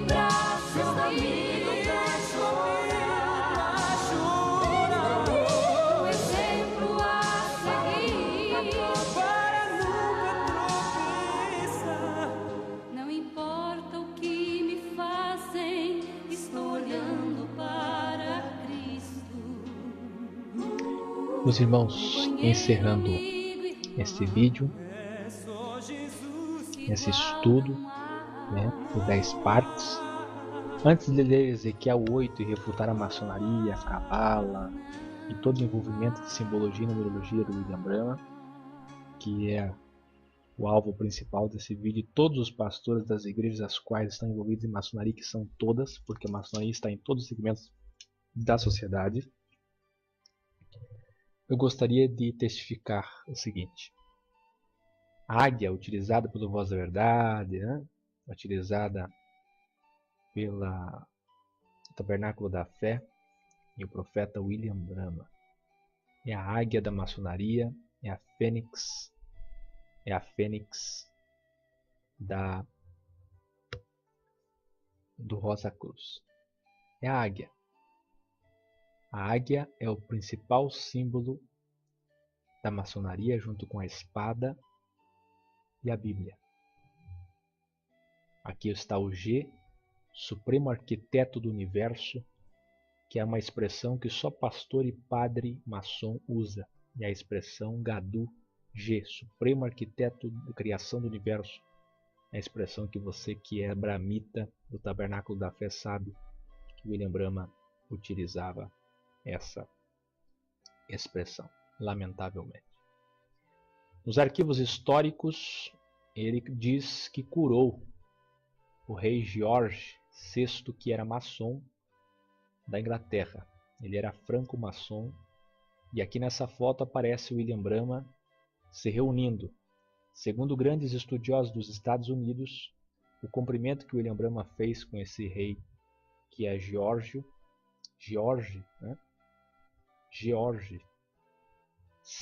braço, amigo, braço, o exemplo a seguir, para nunca tropeçar. não importa o que me fazem, estou olhando para Cristo. Meus irmãos, encerrando esse vídeo, esse estudo, por 10 partes. Antes de ler Ezequiel 8 e refutar a maçonaria, a cabala e todo o envolvimento de simbologia e numerologia do William Branham, que é o alvo principal desse vídeo, e todos os pastores das igrejas as quais estão envolvidos em maçonaria, que são todas, porque a maçonaria está em todos os segmentos da sociedade, eu gostaria de testificar o seguinte: a águia utilizada pelo Voz da Verdade, utilizada pela Tabernáculo da Fé e o profeta William Branham, é a águia da maçonaria, é a fênix do Rosa Cruz. É a águia. A águia é o principal símbolo da maçonaria, junto com a espada e a Bíblia. Aqui está o G, Supremo Arquiteto do Universo, que é uma expressão que só pastor e padre maçom usa. E a expressão Gadu, G, Supremo Arquiteto da Criação do Universo. É a expressão que você que é bramita do Tabernáculo da Fé sabe que William Branham utilizava essa expressão, lamentavelmente. Nos arquivos históricos, ele diz que curou o rei George VI, que era maçom da Inglaterra. Ele era franco-maçom. E aqui nessa foto aparece William Branham se reunindo. Segundo grandes estudiosos dos Estados Unidos, o cumprimento que William Branham fez com esse rei, que é George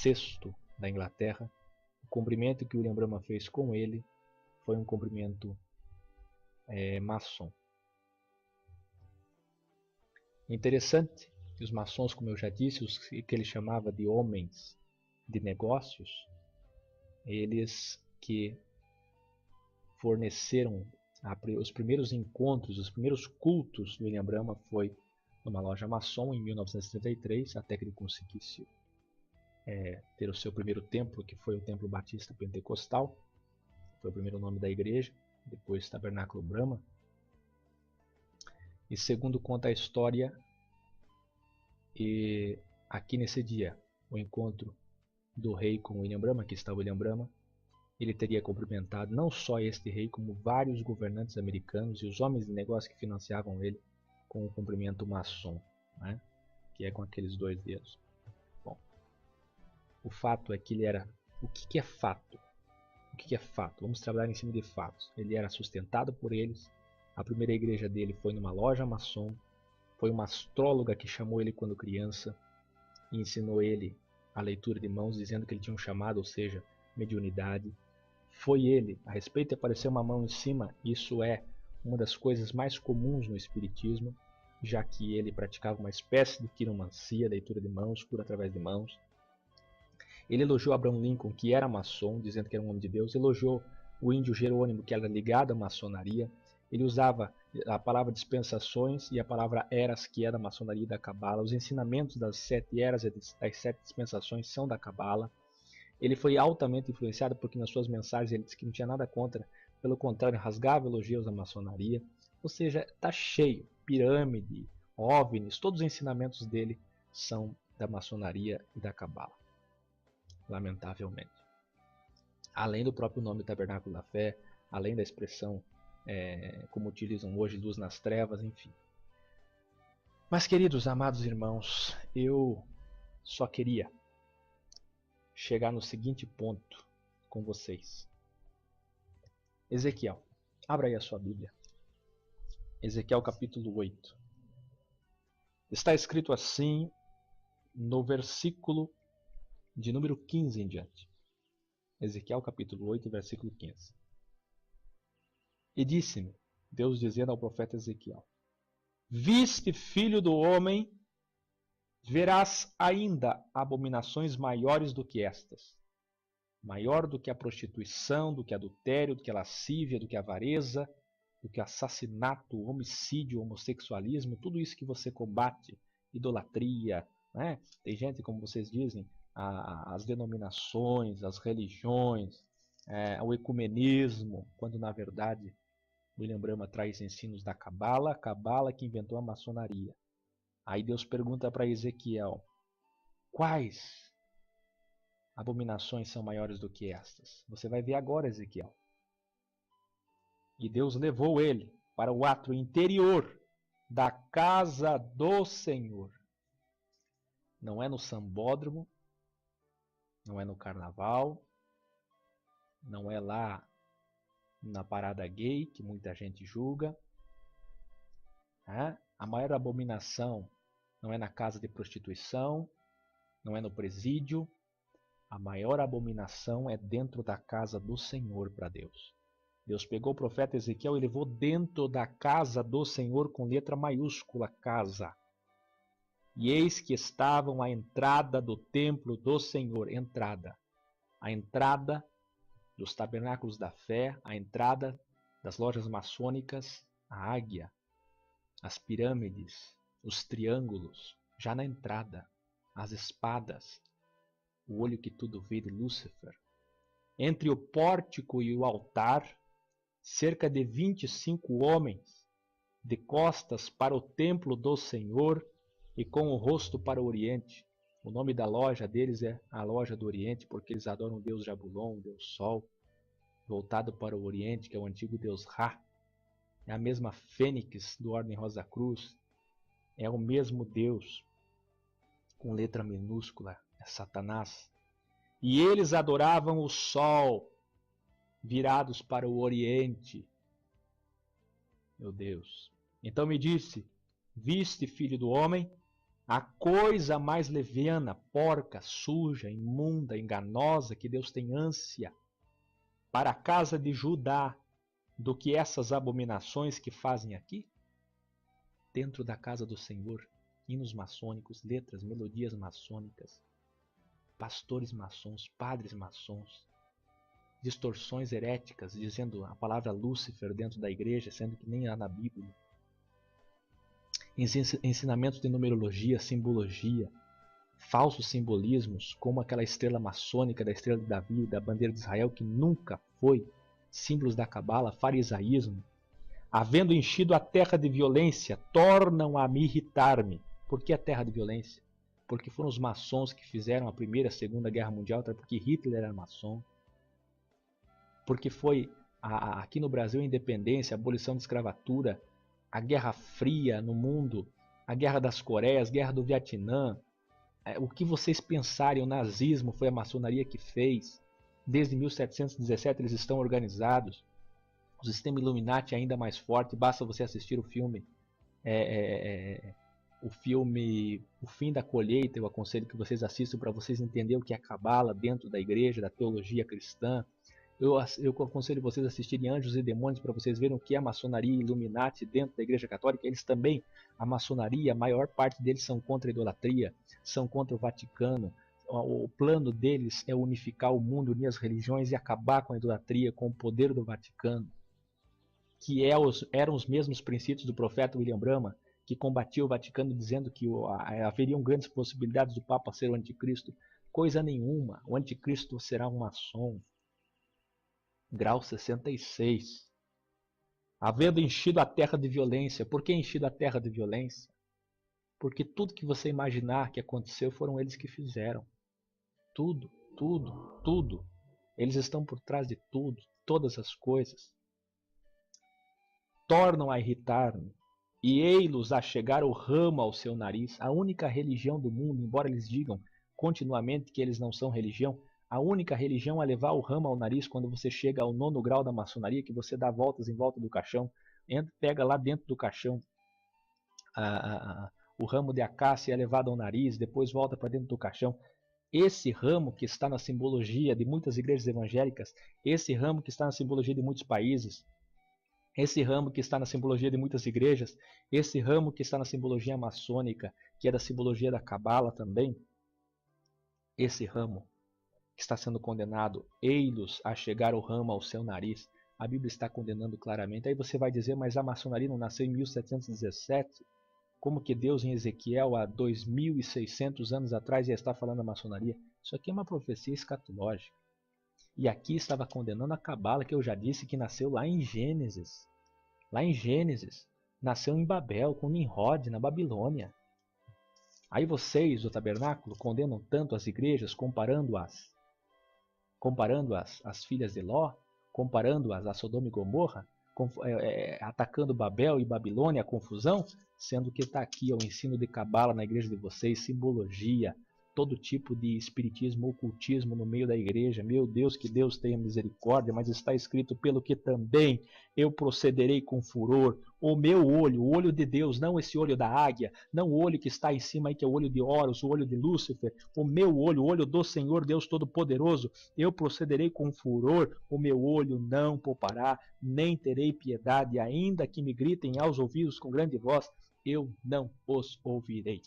VI da Inglaterra, o cumprimento que William Branham fez com ele foi um cumprimento maçom. Interessante que os maçons, como eu já disse, os que ele chamava de homens de negócios, eles que forneceram os primeiros encontros, os primeiros cultos do William Branham foi numa loja maçom em 1973, até que ele conseguisse ter o seu primeiro templo, que foi o Templo Batista Pentecostal. Foi o primeiro nome da igreja, depois Tabernáculo Branham. E segundo conta a história, e aqui nesse dia, o encontro do rei com William Branham, aqui está William Branham, ele teria cumprimentado não só este rei, como vários governantes americanos e os homens de negócio que financiavam ele com o cumprimento maçom, que é com aqueles 2 dedos. Bom, o fato é que ele era... O que é fato? O que é fato? Vamos trabalhar em cima de fatos. Ele era sustentado por eles. A primeira igreja dele foi numa loja maçom. Foi uma astróloga que chamou ele quando criança e ensinou ele a leitura de mãos, dizendo que ele tinha um chamado, ou seja, mediunidade. Foi ele, a respeito de aparecer uma mão em cima, isso é uma das coisas mais comuns no espiritismo, já que ele praticava uma espécie de quiromancia, leitura de mãos, cura através de mãos. Ele elogiou Abraham Lincoln, que era maçom, dizendo que era um homem de Deus. Elogiou o índio Jerônimo, que era ligado à maçonaria. Ele usava a palavra dispensações e a palavra eras, que é da maçonaria e da cabala. Os ensinamentos das 7 eras e das 7 dispensações são da cabala. Ele foi altamente influenciado porque nas suas mensagens ele disse que não tinha nada contra, pelo contrário, rasgava elogios à maçonaria. Ou seja, está cheio, pirâmide, OVNIs, todos os ensinamentos dele são da maçonaria e da cabala, lamentavelmente. Além do próprio nome Tabernáculo da Fé, além da expressão como utilizam hoje, luz nas trevas, enfim. Mas, queridos, amados irmãos, eu só queria chegar no seguinte ponto com vocês. Ezequiel, abra aí a sua Bíblia. Ezequiel capítulo 8. Está escrito assim no versículo de número 15 em diante. Ezequiel capítulo 8, versículo 15. E disse-me: Deus dizendo ao profeta Ezequiel: Viste, filho do homem, verás ainda abominações maiores do que estas. Maior do que a prostituição, do que adultério, do que a lascívia, do que a avareza, do que assassinato, homicídio, homossexualismo, tudo isso que você combate, idolatria, né? Tem gente, como vocês dizem, as denominações, as religiões, o ecumenismo, quando na verdade William Branham traz ensinos da Cabala, a Cabala que inventou a maçonaria. Aí Deus pergunta para Ezequiel: quais abominações são maiores do que estas? Você vai ver agora, Ezequiel. E Deus levou ele para o átrio interior da casa do Senhor. Não é no sambódromo, não é no carnaval, não é lá na parada gay, que muita gente julga. A maior abominação não é na casa de prostituição, não é no presídio. A maior abominação é dentro da casa do Senhor para Deus. Deus pegou o profeta Ezequiel e levou dentro da casa do Senhor com letra maiúscula, casa. E eis que estavam à entrada do templo do Senhor, a entrada dos tabernáculos da fé, a entrada das lojas maçônicas, a águia, as pirâmides, os triângulos, já na entrada, as espadas, o olho que tudo vê de Lúcifer. Entre o pórtico e o altar, cerca de 25 homens, de costas para o templo do Senhor e com o rosto para o Oriente. O nome da loja deles é a loja do Oriente, porque eles adoram o deus Jabulon, o deus Sol, voltado para o Oriente, que é o antigo deus Ra. É a mesma fênix do Ordem Rosa Cruz, é o mesmo Deus, com letra minúscula, é Satanás. E eles adoravam o Sol, virados para o Oriente. Meu Deus. Então me disse: viste, filho do homem, a coisa mais leviana, porca, suja, imunda, enganosa que Deus tem ânsia para a casa de Judá do que essas abominações que fazem aqui? Dentro da casa do Senhor, hinos maçônicos, letras, melodias maçônicas, pastores maçons, padres maçons, distorções heréticas, dizendo a palavra Lúcifer dentro da igreja, sendo que nem há na Bíblia. Ensinamentos de numerologia, simbologia, falsos simbolismos, como aquela estrela maçônica da estrela de Davi, da bandeira de Israel, que nunca foi, símbolos da Cabala, farisaísmo, havendo enchido a terra de violência, tornam a me irritar-me. Por que a terra de violência? Porque foram os maçons que fizeram a Primeira e a Segunda Guerra Mundial, porque Hitler era maçom. Porque foi aqui no Brasil a independência, a abolição da escravatura, a Guerra Fria no mundo, a Guerra das Coreias, a Guerra do Vietnã. O que vocês pensarem, o nazismo foi a maçonaria que fez. Desde 1717 eles estão organizados. O sistema Illuminati é ainda mais forte. Basta você assistir o filme O Fim da Colheita. Eu aconselho que vocês assistam para vocês entenderem o que é Cabala dentro da igreja, da teologia cristã. Eu aconselho vocês a assistirem Anjos e Demônios para vocês verem o que é a maçonaria e Illuminati dentro da igreja católica. Eles também, a maçonaria, a maior parte deles são contra a idolatria, são contra o Vaticano. O plano deles é unificar o mundo, unir as religiões e acabar com a idolatria, com o poder do Vaticano, que eram os mesmos princípios do profeta William Branham, que combatia o Vaticano dizendo que haveriam grandes possibilidades do Papa ser o anticristo. Coisa nenhuma, o anticristo será um maçom. Grau 66. Havendo enchido a terra de violência. Por que enchido a terra de violência? Porque tudo que você imaginar que aconteceu foram eles que fizeram. Tudo, tudo, tudo. Eles estão por trás de tudo, todas as coisas. Tornam a irritar-me, e ei-los a chegar o ramo ao seu nariz. A única religião do mundo, embora eles digam continuamente que eles não são religião, a única religião a levar o ramo ao nariz quando você chega ao 9º grau da maçonaria, que você dá voltas em volta do caixão, pega lá dentro do caixão o ramo de acácia é levado ao nariz, depois volta para dentro do caixão. Esse ramo que está na simbologia de muitas igrejas evangélicas, esse ramo que está na simbologia de muitos países, Esse ramo que está na simbologia de muitas igrejas, esse ramo que está na simbologia maçônica, que é da simbologia da Cabala também, esse ramo que está sendo condenado, ei-los a chegar o ramo ao seu nariz. A Bíblia está condenando claramente. Aí você vai dizer, mas a maçonaria não nasceu em 1717? Como que Deus em Ezequiel, há 2.600 anos atrás, já está falando da maçonaria? Isso aqui é uma profecia escatológica. E aqui estava condenando a Cabala, que eu já disse que nasceu lá em Gênesis. Lá em Gênesis. Nasceu em Babel, com Nimrod, na Babilônia. Aí vocês, o tabernáculo, condenam tanto as igrejas, comparando-as às filhas de Ló, comparando-as a Sodoma e Gomorra, atacando Babel e Babilônia, a confusão, sendo que está aqui o ensino de Cabala na igreja de vocês, simbologia, todo tipo de espiritismo, ocultismo no meio da igreja. Meu Deus, que Deus tenha misericórdia, mas está escrito, pelo que também eu procederei com furor. O meu olho, o olho de Deus, não esse olho da águia, não o olho que está em cima aí, que é o olho de Horus, o olho de Lúcifer, o meu olho, o olho do Senhor Deus Todo-Poderoso, eu procederei com furor, o meu olho não poupará, nem terei piedade, ainda que me gritem aos ouvidos com grande voz, eu não os ouvirei.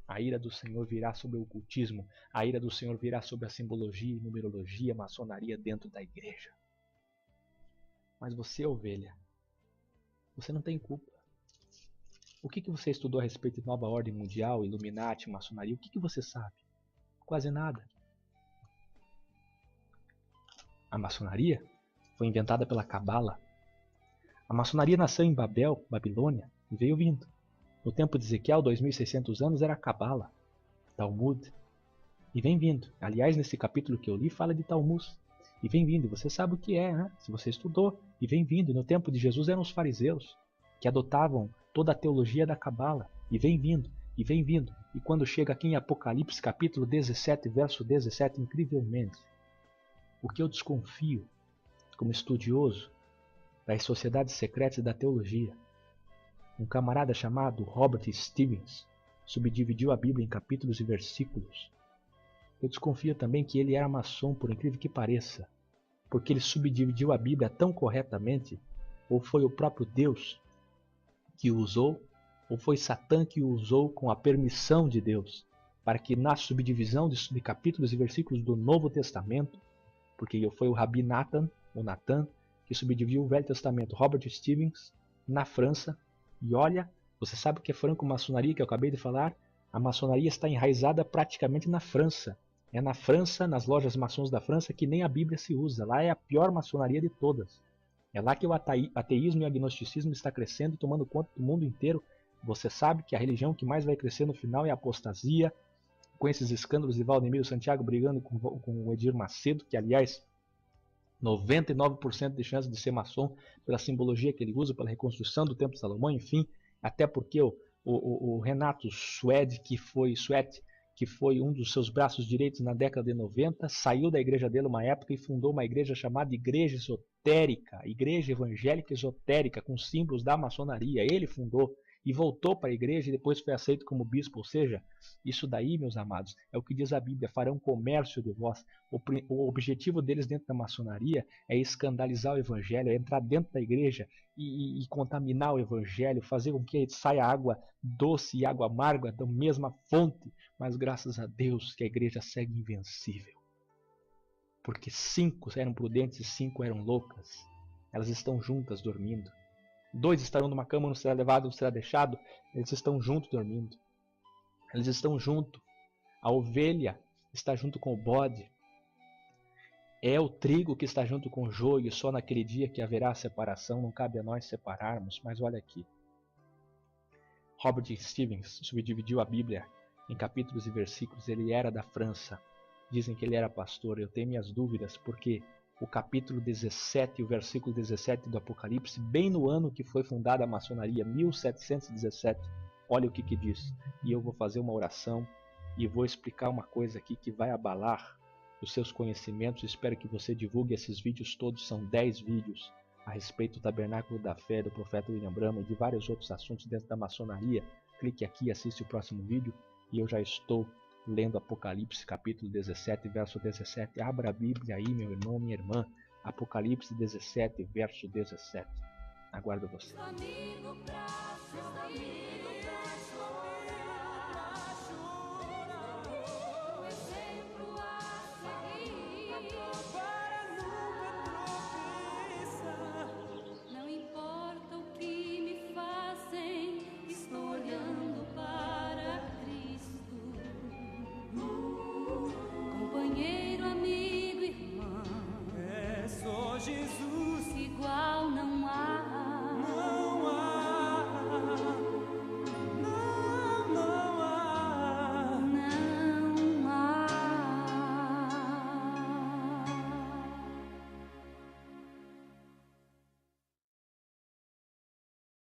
A ira do Senhor virá sobre o ocultismo, a ira do Senhor virá sobre a simbologia, numerologia, maçonaria dentro da igreja. Mas você, ovelha, você não tem culpa. O que você estudou a respeito de nova ordem mundial, Illuminati, maçonaria? O que você sabe? Quase nada. A maçonaria foi inventada pela Cabala. A maçonaria nasceu em Babel, Babilônia, e veio vindo. No tempo de Ezequiel, 2600 anos, era Cabala, Talmud, e vem vindo. Aliás, nesse capítulo que eu li, fala de Talmud, e vem vindo, e você sabe o que é, né? Se você estudou, e vem vindo. E no tempo de Jesus eram os fariseus, que adotavam toda a teologia da Cabala, e vem vindo, e vem vindo. E quando chega aqui em Apocalipse, capítulo 17, verso 17, incrivelmente, o que eu desconfio, como estudioso das sociedades secretas da teologia, um camarada chamado Robert Stevens subdividiu a Bíblia em capítulos e versículos. Eu desconfio também que ele era maçom, por incrível que pareça, porque ele subdividiu a Bíblia tão corretamente, ou foi o próprio Deus que o usou, ou foi Satã que o usou com a permissão de Deus, para que na subdivisão de capítulos e versículos do Novo Testamento, porque foi o Rabi Nathan, ou Natan, que subdividiu o Velho Testamento, Robert Stevens, na França. E olha, você sabe o que é franco-maçonaria, que eu acabei de falar? A maçonaria está enraizada praticamente na França. É na França, nas lojas maçons da França, que nem a Bíblia se usa. Lá é a pior maçonaria de todas. É lá que o ateísmo e o agnosticismo está crescendo e tomando conta do mundo inteiro. Você sabe que a religião que mais vai crescer no final é a apostasia, com esses escândalos de Valdemiro Santiago brigando com o Edir Macedo, que aliás, 99% de chance de ser maçom, pela simbologia que ele usa, pela reconstrução do Templo de Salomão, enfim, até porque o Renato Suede, que foi um dos seus braços direitos na década de 90, saiu da igreja dele uma época e fundou uma igreja chamada Igreja Esotérica, Igreja Evangélica Esotérica, com símbolos da maçonaria. Ele fundou e voltou para a igreja e depois foi aceito como bispo. Ou seja, isso daí, meus amados, é o que diz a Bíblia: farão comércio de vós. O objetivo deles dentro da maçonaria é escandalizar o evangelho, é entrar dentro da igreja e contaminar o evangelho, fazer com que saia água doce e água amarga da mesma fonte. Mas graças a Deus que a igreja segue invencível, porque 5 eram prudentes e 5 eram loucas. Elas estão juntas dormindo. 2 estarão numa cama, não será levado, não será deixado. Eles estão juntos dormindo. Eles estão juntos. A ovelha está junto com o bode. É o trigo que está junto com o joio. Só naquele dia que haverá separação. Não cabe a nós separarmos. Mas olha aqui. Robert Stevens subdividiu a Bíblia em capítulos e versículos. Ele era da França. Dizem que ele era pastor. Eu tenho minhas dúvidas, porque o capítulo 17 e o versículo 17 do Apocalipse, bem no ano que foi fundada a maçonaria, 1717, olha o que diz. E eu vou fazer uma oração e vou explicar uma coisa aqui que vai abalar os seus conhecimentos. Espero que você divulgue esses vídeos todos. São 10 vídeos a respeito do Tabernáculo da Fé, do profeta William Branham e de vários outros assuntos dentro da maçonaria. Clique aqui e assiste o próximo vídeo. E eu já estou lendo Apocalipse capítulo 17, verso 17. Abra a Bíblia aí, meu irmão, minha irmã. Apocalipse 17, verso 17. Aguardo você. Amigo pra sorrir.